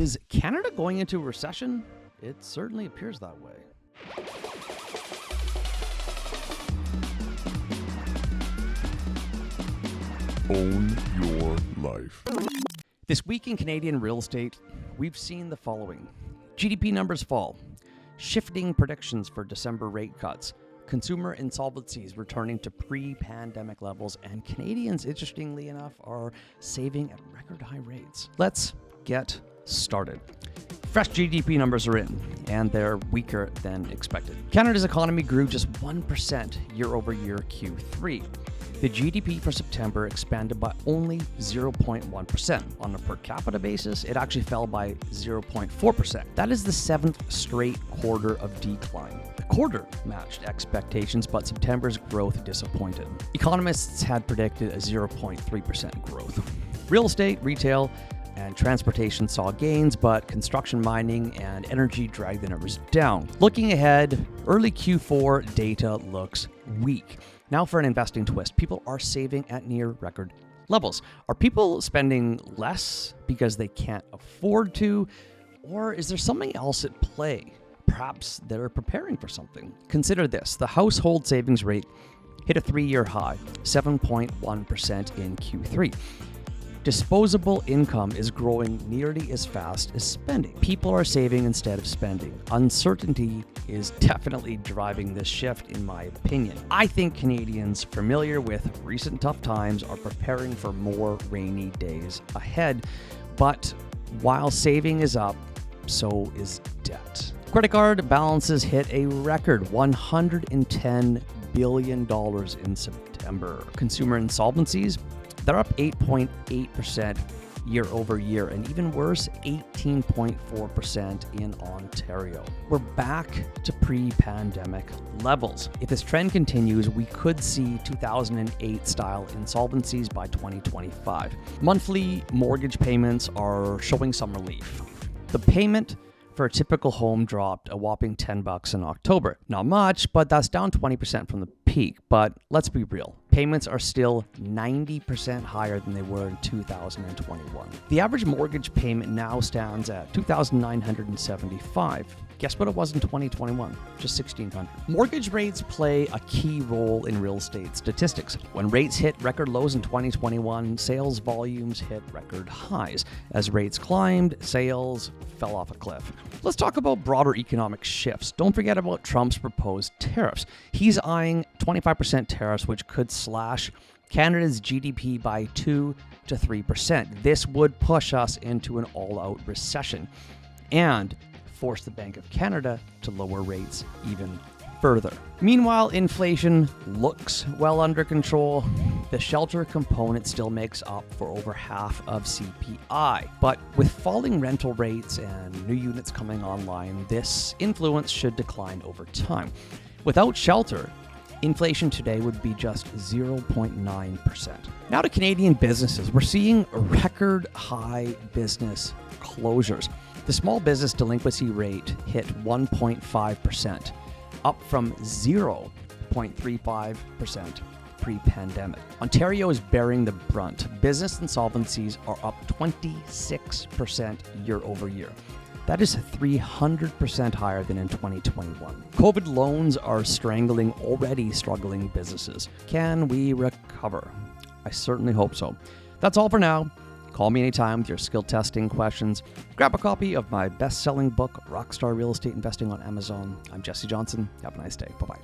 Is Canada going into a recession? It certainly appears that way. Own your life. This week in Canadian real estate, we've seen the following. GDP numbers fall, shifting predictions for December rate cuts, consumer insolvencies returning to pre-pandemic levels, and Canadians, interestingly enough, are saving at record high rates. Let's get started. Fresh GDP numbers are in, and they're weaker than expected. Canada's economy grew just 1% year over year Q3. The GDP for September expanded by only 0.1%. On a per-capita basis, it actually fell by 0.4%. That is the seventh straight quarter of decline. The quarter matched expectations, but September's growth disappointed. Economists had predicted a 0.3% growth. Real estate, retail, and transportation saw gains, but construction, mining, and energy dragged the numbers down. Looking ahead, early Q4 data looks weak. Now for an investing twist. People are saving at near record levels. Are people spending less because they can't afford to? Or is there something else at play? Perhaps they're preparing for something. Consider this. The household savings rate hit a 3-year high, 7.1% in Q3. Disposable income is growing nearly as fast as spending. People are saving instead of spending. Uncertainty is definitely driving this shift, in my opinion. I think Canadians familiar with recent tough times are preparing for more rainy days ahead. But while saving is up, so is debt. Credit card balances hit a record $110 billion in September. Consumer insolvencies, they're up 8.8% year over year, and even worse, 18.4% in Ontario. We're back to pre-pandemic levels. If this trend continues, we could see 2008-style insolvencies by 2025. Monthly mortgage payments are showing some relief. The payment for a typical home dropped a whopping $10 in October. Not much, but that's down 20% from the peak. But let's be real. Payments are still 90% higher than they were in 2021. The average mortgage payment now stands at $2,975. Guess what it was in 2021? Just $1,600. Mortgage rates play a key role in real estate statistics. When rates hit record lows in 2021, sales volumes hit record highs. As rates climbed, sales fell off a cliff. Let's talk about broader economic shifts. Don't forget about Trump's proposed tariffs. He's eyeing 25% tariffs, which could slash Canada's GDP by 2 to 3%. This would push us into an all-out recession and force the Bank of Canada to lower rates even further. Meanwhile, inflation looks well under control. The shelter component still makes up for over half of CPI. But with falling rental rates and new units coming online, this influence should decline over time. Without shelter, inflation today would be just 0.9%. Now to Canadian businesses. We're seeing record high business closures. The small business delinquency rate hit 1.5%, up from 0.35% pre-pandemic. Ontario is bearing the brunt. Business insolvencies are up 26% year over year. That is 300% higher than in 2021. COVID loans are strangling already struggling businesses. Can we recover? I certainly hope so. That's all for now. Call me anytime with your skill testing questions. Grab a copy of my best-selling book, Rockstar Real Estate Investing on Amazon. I'm Jesse Johnson. Have a nice day. Bye-bye.